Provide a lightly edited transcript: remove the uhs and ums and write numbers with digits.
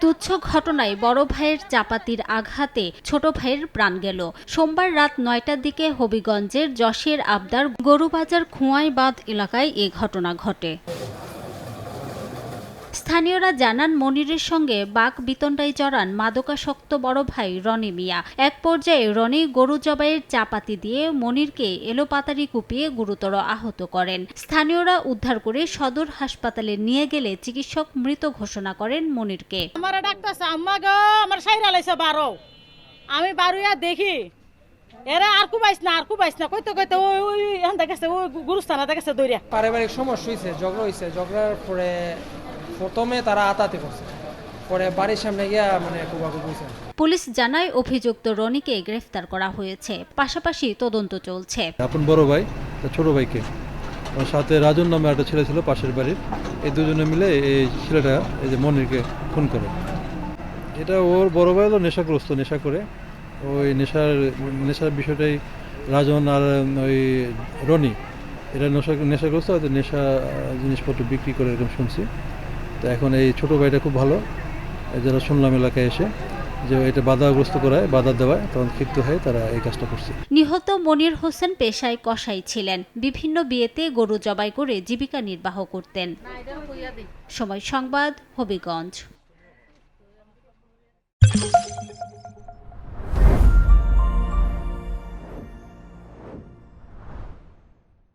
তুচ্ছ ঘটনায় বড় ভাইয়ের চাপাতির আঘাতে ছোট ভাইয়ের প্রাণ গেল। সোমবার রাত ৯টার দিকে হবিগঞ্জের যশের আবদার গরুবাজার খুঁয়াইবাঁধ এলাকায় এ ঘটনা ঘটে। স্থানীয়রা জানান, মনিরের সঙ্গে বাক বিতণ্ডায় জড়ান মাদকাসক্ত বড় ভাই রনি মিয়া। এক পর্যায়ে রনি গরু জবাইয়ের চাপাতি দিয়ে মনিরকে এলোপাতাড়ি কুপিয়ে গুরুতর আহত করেন। স্থানীয়রা উদ্ধার করে সদর হাসপাতালে নিয়ে গেলে চিকিৎসক মৃত ঘোষণা করেন মনিরকে। আমি বারুইয়া দেখি এরা আর কুবাইছ না কইতে কইতে ওই এখানটা গেছে, ওই গুরুস্থানাতে গেছে দৌড়িয়া। পারিবারিক সমস্যা হয়েছে, ঝগড়া হয়েছে। ঝগড়ার পরে প্রথমে তারা আতাতে করছে, পরে বাড়ির সামনে গিয়া কুবাকুবি হয়েছে। পুলিশ জানায় অভিযুক্ত রনিকে গ্রেফতার করা হয়েছে, পাশাপাশি তদন্ত চলছে। আপন বড় ভাই ছোট ভাইকে, ওর সাথে রাজন নামে একটা ছেলে ছিল পাশের বাড়ির, এই দুজনে মিলে এই ছেলেটা এই যে মনিরকে খুন করে। এটা ওর বড় ভাই হলো নেশাগ্রস্ত, নেশা করে ওই নেশার বিষয়টাই রাজন আর ওই রনি এটা নেশাগ্রস্ত, হয়তো নেশা জিনিসপত্র বিক্রি করে এরকম শুনছি। তো এখন এই ছোট ভাইটা খুব ভালো, যারা শুনলাম এলাকায় এসে যে এটা বাধাগ্রস্ত করায়, বাধা দেওয়ায়, তখন ক্ষিপ্ত হয়ে তারা এই কাজটা করছে। নিহত মনির হোসেন পেশায় কসাই ছিলেন। বিভিন্ন বিয়েতে গরু জবাই করে জীবিকা নির্বাহ করতেন। সময় সংবাদ, হবিগঞ্জ।